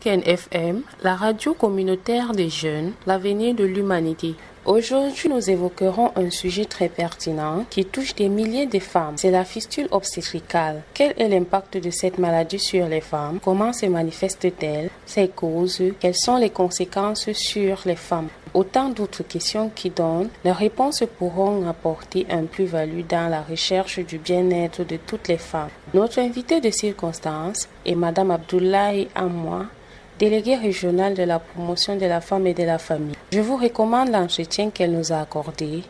Delken FM, la radio communautaire des jeunes, l'avenir de l'humanité. Aujourd'hui, nous évoquerons un sujet très pertinent qui touche des milliers de femmes. C'est la fistule obstétricale. Quel est l'impact de cette maladie sur les femmes? Comment se manifeste-t-elle? Ses causes? Quelles sont les conséquences sur les femmes? Autant d'autres questions qui donnent, les réponses pourront apporter un plus-value dans la recherche du bien-être de toutes les femmes. Notre invitée de circonstance est Madame Abdoulaye Amoua, déléguée régionale de la promotion de la femme et de la famille. Je vous recommande l'entretien qu'elle nous a accordé.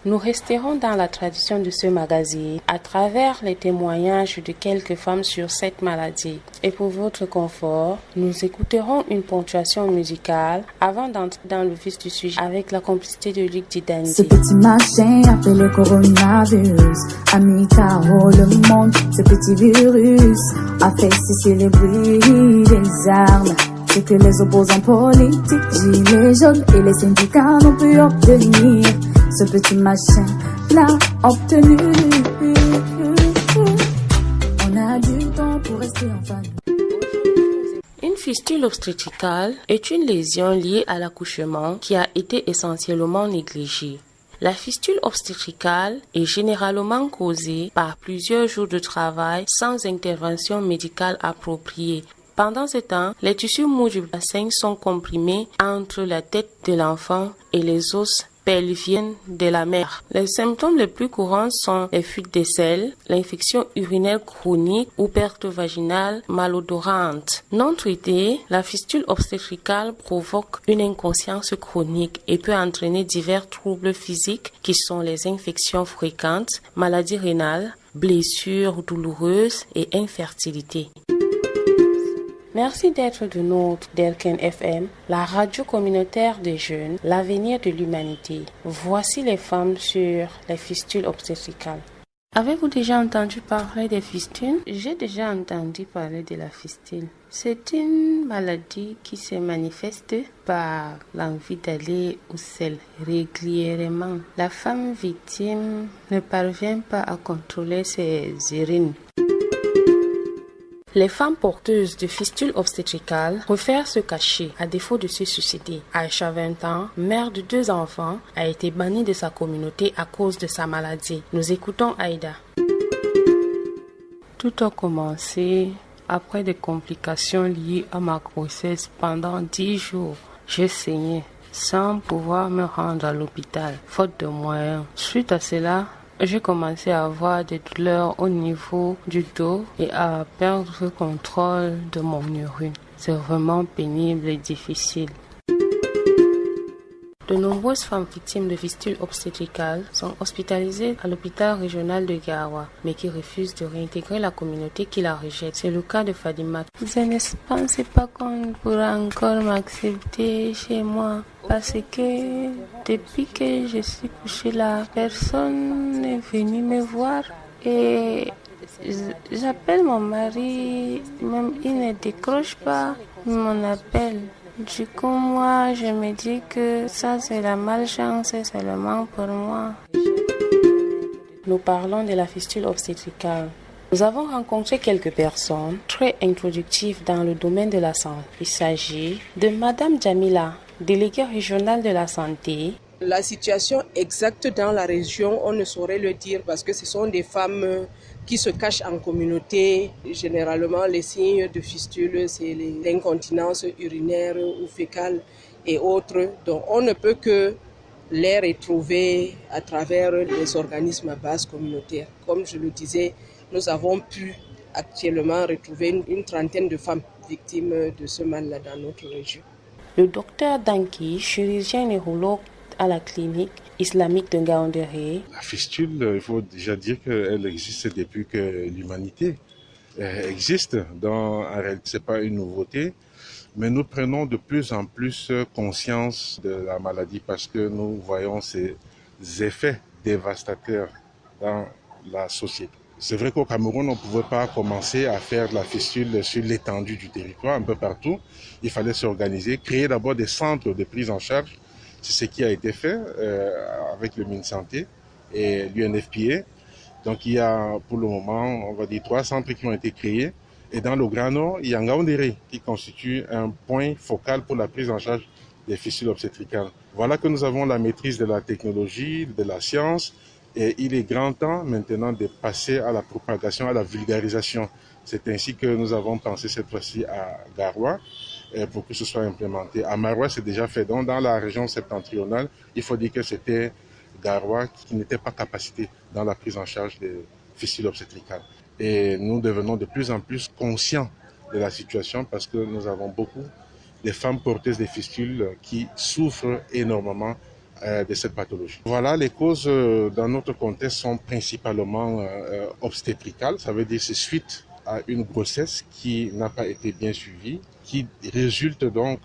Nous resterons dans la tradition de ce magazine à travers les témoignages de quelques femmes sur cette maladie. Et pour votre confort, nous écouterons une ponctuation musicale avant d'entrer dans le vif du sujet avec la complicité de Luc Didandi. Ce petit machin appelé coronavirus a mis KO le monde. Ce petit virus a fait cesser les bruits des armes. Ce que les opposants politiques, gilets jaunes et les syndicats n'ont pu obtenir. Ce petit machin l'a obtenu. On a du temps pour rester en famille. Une fistule obstétricale est une lésion liée à l'accouchement qui a été essentiellement négligée. La fistule obstétricale est généralement causée par plusieurs jours de travail sans intervention médicale appropriée. Pendant ce temps, les tissus mous du bassin sont comprimés entre la tête de l'enfant et les os pelviennes de la mère. Les symptômes les plus courants sont les fuites de selles, l'infection urinaire chronique ou perte vaginale malodorante. Non traitée, la fistule obstétricale provoque une inconscience chronique et peut entraîner divers troubles physiques qui sont les infections fréquentes, maladies rénales, blessures douloureuses et infertilité. Merci d'être de notre Delken FM, la radio communautaire des jeunes, l'avenir de l'humanité. Voici les femmes sur les fistules obstétricales. Avez-vous déjà entendu parler des fistules? J'ai déjà entendu parler de la fistule. C'est une maladie qui se manifeste par l'envie d'aller aux selles régulièrement. La femme victime ne parvient pas à contrôler ses urines. Les femmes porteuses de fistules obstétricales préfèrent se cacher à défaut de se suicider. Aïcha, 20 ans, mère de 2 enfants, a été bannie de sa communauté à cause de sa maladie. Nous écoutons Aïda. Tout a commencé après des complications liées à ma grossesse. Pendant 10 jours, j'ai saigné sans pouvoir me rendre à l'hôpital, faute de moyens. Suite à cela, j'ai commencé à avoir des douleurs au niveau du dos et à perdre le contrôle de mon urine. C'est vraiment pénible et difficile. De nombreuses femmes victimes de fistules obstétricales sont hospitalisées à l'hôpital régional de Garoua, mais qui refusent de réintégrer la communauté qui la rejette. C'est le cas de Fadima. Je ne pensais pas qu'on pourra encore m'accepter chez moi, parce que depuis que je suis couchée là, personne n'est venu me voir et j'appelle mon mari, même il ne décroche pas mon appel. Du coup, moi, je me dis que ça, c'est la malchance seulement pour moi. Nous parlons de la fistule obstétricale. Nous avons rencontré quelques personnes très introductives dans le domaine de la santé. Il s'agit de Madame Jamila, déléguée régionale de la santé. La situation exacte dans la région, on ne saurait le dire parce que ce sont des femmes qui se cachent en communauté. Généralement, les signes de fistule, c'est l'incontinence urinaire ou fécale et autres. Donc, on ne peut que les retrouver à travers les organismes à base communautaire. Comme je le disais, nous avons pu actuellement retrouver une trentaine de femmes victimes de ce mal-là dans notre région. Le docteur Danki, chirurgien neurologue à la clinique islamique de Ngaoundéré. La fistule, il faut déjà dire qu'elle existe depuis que l'humanité existe. En réalité, ce n'est pas une nouveauté, mais nous prenons de plus en plus conscience de la maladie parce que nous voyons ses effets dévastateurs dans la société. C'est vrai qu'au Cameroun, on ne pouvait pas commencer à faire de la fistule sur l'étendue du territoire, un peu partout. Il fallait s'organiser, créer d'abord des centres de prise en charge. C'est ce qui a été fait avec le MinSanté et l'UNFPA. Donc il y a pour le moment, on va dire 3 centres qui ont été créés Et dans le Grand Nord, il y a Ngaoundéré qui constitue un point focal pour la prise en charge des fistules obstétricales. Voilà que nous avons la maîtrise de la technologie, de la science, et il est grand temps maintenant de passer à la propagation, à la vulgarisation. C'est ainsi que nous avons pensé cette fois-ci à Garoua pour que ce soit implémenté. À Maroua, c'est déjà fait. Donc, dans la région septentrionale, il faut dire que c'était Garoua qui n'était pas capacité dans la prise en charge des fistules obstétricales. Et nous devenons de plus en plus conscients de la situation parce que nous avons beaucoup de femmes porteuses de fistules qui souffrent énormément de cette pathologie. Voilà, les causes dans notre contexte sont principalement obstétricales. Ça veut dire c'est suite à une grossesse qui n'a pas été bien suivie, qui résulte donc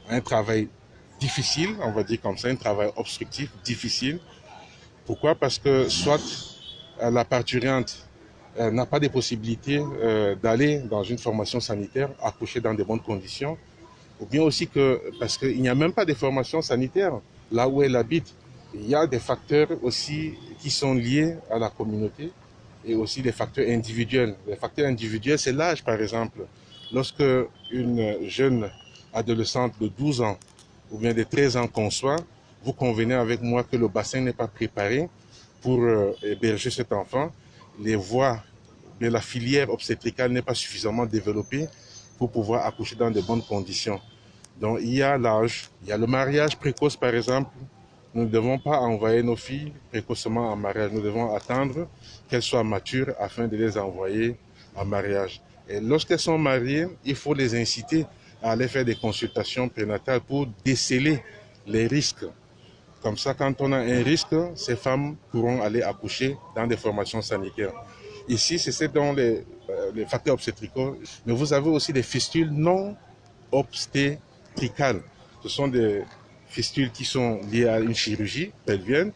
un travail difficile, on va dire comme ça, un travail obstructif difficile. Pourquoi? Parce que soit la parturiente n'a pas de possibilité d'aller dans une formation sanitaire, accoucher dans de bonnes conditions, ou bien aussi que parce qu'il n'y a même pas de formation sanitaire là où elle habite. Il y a des facteurs aussi qui sont liés à la communauté et aussi des facteurs individuels. Les facteurs individuels, c'est l'âge par exemple. Lorsque une jeune adolescente de 12 ans ou bien de 13 ans conçoit, vous convenez avec moi que le bassin n'est pas préparé pour héberger cet enfant. Les voies de la filière obstétricale n'est pas suffisamment développée pour pouvoir accoucher dans de bonnes conditions. Donc il y a l'âge, il y a le mariage précoce par exemple. Nous ne devons pas envoyer nos filles précocement en mariage. Nous devons attendre qu'elles soient matures afin de les envoyer en mariage. Et lorsqu'elles sont mariées, il faut les inciter à aller faire des consultations prénatales pour déceler les risques. Comme ça, quand on a un risque, ces femmes pourront aller accoucher dans des formations sanitaires. Ici, c'est dans les facteurs obstétricaux, mais vous avez aussi des fistules non obstétricales. Ce sont des fistules qui sont liées à une chirurgie pelvienne,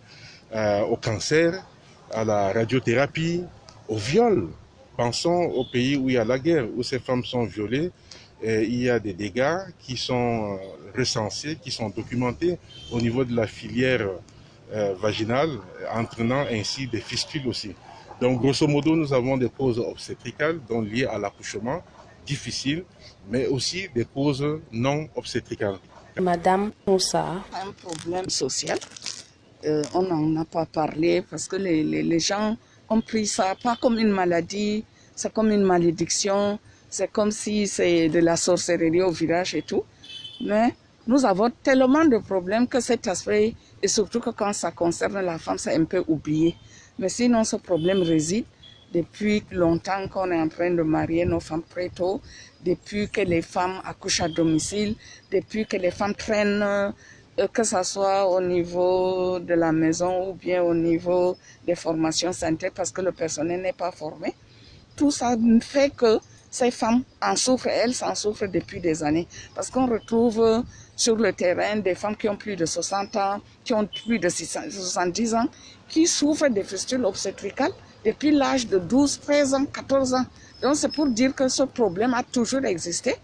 au cancer, à la radiothérapie, au viol. Pensons au pays où il y a la guerre, où ces femmes sont violées. Et il y a des dégâts qui sont recensés, qui sont documentés au niveau de la filière vaginale, entraînant ainsi des fistules aussi. Donc, grosso modo, nous avons des causes obstétricales donc liées à l'accouchement difficile, mais aussi des causes non obstétricales. Madame Moussa. Un problème social. On n'en a pas parlé parce que les gens ont pris ça pas comme une maladie, c'est comme une malédiction, c'est comme si c'est de la sorcellerie au village et tout. Mais nous avons tellement de problèmes que cet aspect, et surtout que quand ça concerne la femme, c'est un peu oublié. Mais sinon, ce problème réside depuis longtemps qu'on est en train de marier nos femmes très tôt, depuis que les femmes accouchent à domicile, depuis que les femmes traînent, que ce soit au niveau de la maison ou bien au niveau des formations sanitaires parce que le personnel n'est pas formé. Tout ça fait que ces femmes en souffrent, elles s'en souffrent depuis des années. Parce qu'on retrouve sur le terrain des femmes qui ont plus de 60 ans, qui ont plus de 70 ans, qui souffrent des fistules obstétricales depuis l'âge de 12, 13 ans, 14 ans. Donc c'est pour dire que ce problème a toujours existé.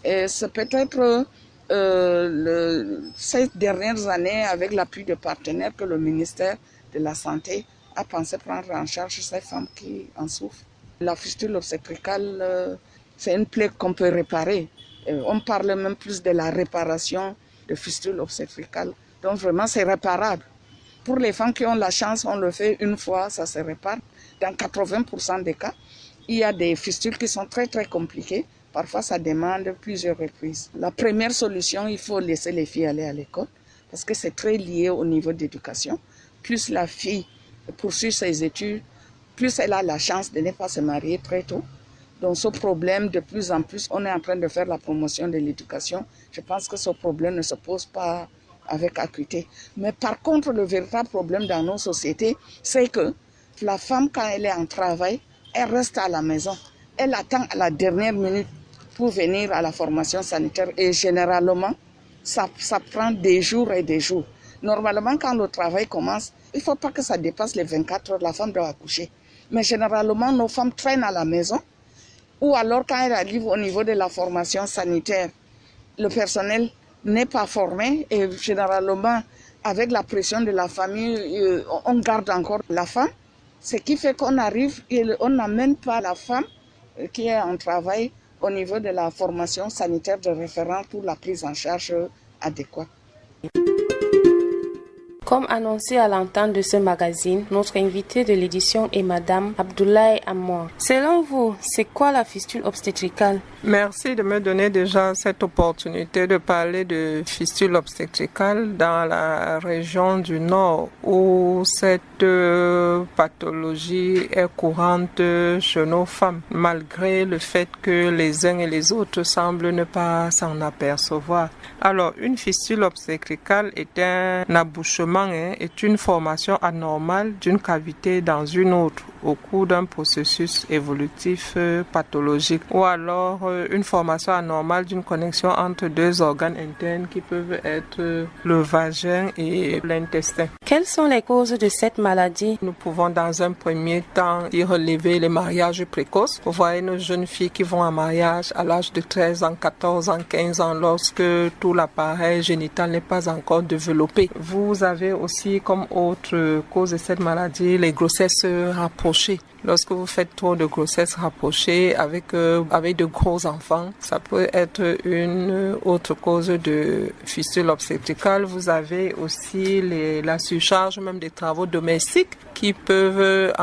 Et c'est peut-être ces dernières années, avec l'appui de partenaires, que le ministère de la Santé a pensé prendre en charge ces femmes qui en souffrent. La fistule obstétricale, c'est une plaie qu'on peut réparer. On parle même plus de la réparation de fistules obstétricales. Donc vraiment, c'est réparable. Pour les femmes qui ont la chance, on le fait une fois, ça se répare. Dans 80% des cas, il y a des fistules qui sont très très compliquées. Parfois, ça demande plusieurs reprises. La première solution, il faut laisser les filles aller à l'école parce que c'est très lié au niveau d'éducation. Plus la fille poursuit ses études, plus elle a la chance de ne pas se marier très tôt. Donc ce problème, de plus en plus, on est en train de faire la promotion de l'éducation. Je pense que ce problème ne se pose pas avec acuité. Mais par contre, le véritable problème dans nos sociétés, c'est que la femme, quand elle est en travail, elle reste à la maison. Elle attend à la dernière minute pour venir à la formation sanitaire. Et généralement, ça prend des jours et des jours. Normalement, quand le travail commence, il ne faut pas que ça dépasse les 24 heures. La femme doit accoucher. Mais généralement, nos femmes traînent à la maison. Ou alors, quand elles arrivent au niveau de la formation sanitaire, le personnel n'est pas formé. Et généralement, avec la pression de la famille, on garde encore la femme. Ce qui fait qu'on arrive et on n'amène pas la femme qui est en travail au niveau de la formation sanitaire de référence pour la prise en charge adéquate. Comme annoncé à l'entente de ce magazine, notre invitée de l'édition est Madame Abdoulaye Amour. Selon vous, c'est quoi la fistule obstétricale? Merci de me donner déjà cette opportunité de parler de fistule obstétricale dans la région du Nord où cette pathologie est courante chez nos femmes, malgré le fait que les uns et les autres semblent ne pas s'en apercevoir. Alors, une fistule obstétricale est un abouchement, est une formation anormale d'une cavité dans une autre au cours d'un processus évolutif pathologique, ou alors une formation anormale d'une connexion entre deux organes internes qui peuvent être le vagin et l'intestin. Quelles sont les causes de cette maladie? Nous pouvons dans un premier temps y relever les mariages précoces. Vous voyez nos jeunes filles qui vont en mariage à l'âge de 13 ans, 14 ans, 15 ans lorsque tout l'appareil génital n'est pas encore développé. Vous avez aussi comme autre cause de cette maladie les grossesses rapprochées. Lorsque vous faites trop de grossesses rapprochées avec de gros enfants, ça peut être une autre cause de fistule obstétricale. Vous avez aussi la surcharge même des travaux domestiques qui peuvent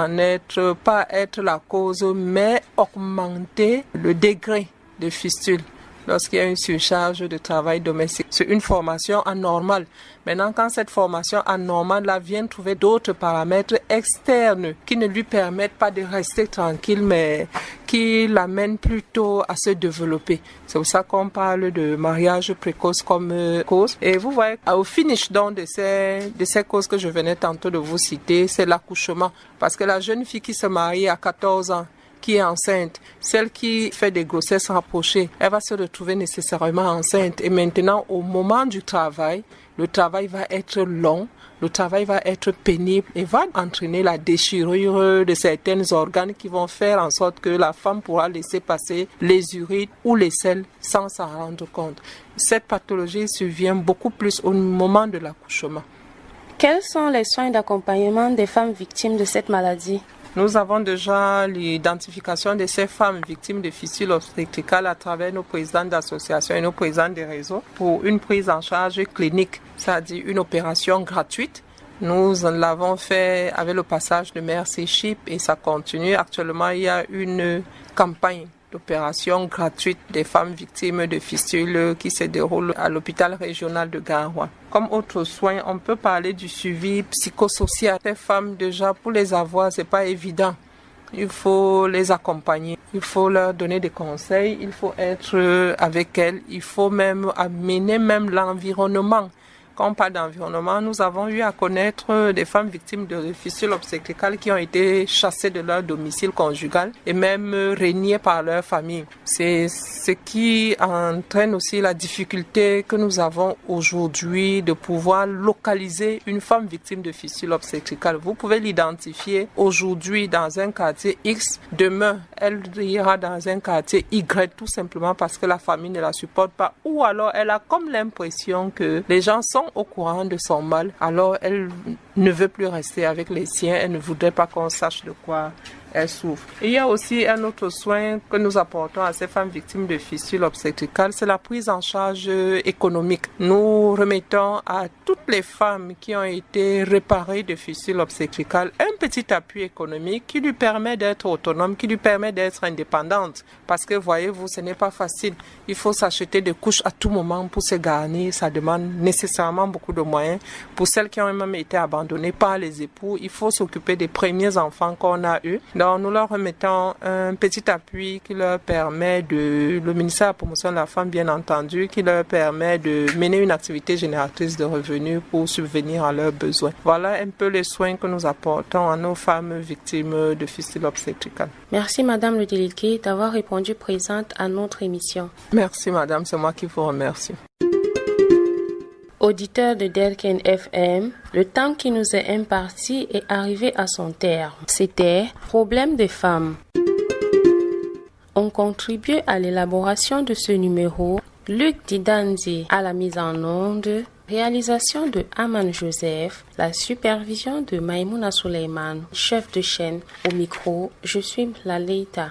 pas être la cause, mais augmenter le degré de fistule. Lorsqu'il y a une surcharge de travail domestique, c'est une formation anormale. Maintenant, quand cette formation anormale vient trouver d'autres paramètres externes qui ne lui permettent pas de rester tranquille, mais qui l'amènent plutôt à se développer. C'est pour ça qu'on parle de mariage précoce comme cause. Et vous voyez, au finish donc de ces causes que je venais tantôt de vous citer, c'est l'accouchement. Parce que la jeune fille qui se marie à 14 ans, qui est enceinte, celle qui fait des grossesses rapprochées, elle va se retrouver nécessairement enceinte. Et maintenant, au moment du travail, le travail va être long, le travail va être pénible et va entraîner la déchirure de certains organes qui vont faire en sorte que la femme pourra laisser passer les urines ou les selles sans s'en rendre compte. Cette pathologie survient beaucoup plus au moment de l'accouchement. Quels sont les soins d'accompagnement des femmes victimes de cette maladie? Nous avons déjà l'identification de ces femmes victimes de fistule obstétricale à travers nos présidents d'associations et nos présidents de réseaux pour une prise en charge clinique, c'est-à-dire une opération gratuite. Nous l'avons fait avec le passage de Mercy Chip et ça continue. Actuellement, il y a une campagne d'opération gratuite des femmes victimes de fistules qui se déroule à l'hôpital régional de Garoua. Comme autre soin, on peut parler du suivi psychosocial. Ces femmes, déjà, pour les avoir, c'est pas évident. Il faut les accompagner, il faut leur donner des conseils, il faut être avec elles, il faut même amener même l'environnement. Quand on parle d'environnement, nous avons eu à connaître des femmes victimes de fistules obstétricales qui ont été chassées de leur domicile conjugal et même reniées par leur famille. C'est ce qui entraîne aussi la difficulté que nous avons aujourd'hui de pouvoir localiser une femme victime de fistules obstétricales. Vous pouvez l'identifier aujourd'hui dans un quartier X, demain elle ira dans un quartier Y tout simplement parce que la famille ne la supporte pas ou alors elle a comme l'impression que les gens sont au courant de son mal, alors elle ne veut plus rester avec les siens, elle ne voudrait pas qu'on sache de quoi elle souffre. Il y a aussi un autre soin que nous apportons à ces femmes victimes de fistules obstétricales, c'est la prise en charge économique. Nous remettons à toutes les femmes qui ont été réparées de fistules obstétricales un petit appui économique qui lui permet d'être autonome, qui lui permet d'être indépendante. Parce que voyez-vous, ce n'est pas facile. Il faut s'acheter des couches à tout moment pour se garnir. Ça demande nécessairement beaucoup de moyens. Pour celles qui ont même été abandonnées par les époux, il faut s'occuper des premiers enfants qu'on a eus. Donc, nous leur remettons un petit appui qui leur permet le ministère de la promotion de la femme, bien entendu, qui leur permet de mener une activité génératrice de revenus pour subvenir à leurs besoins. Voilà un peu les soins que nous apportons à nos femmes victimes de fistules obstétricales. Merci Madame le délégué d'avoir répondu présente à notre émission. Merci Madame, c'est moi qui vous remercie. Auditeurs de Derken FM, le temps qui nous est imparti est arrivé à son terme. C'était Problème des femmes. On contribue à l'élaboration de ce numéro Luc Didanzi à la mise en onde, réalisation de Aman Joseph, la supervision de Maïmouna Suleiman, chef de chaîne. Au micro, je suis Laleita.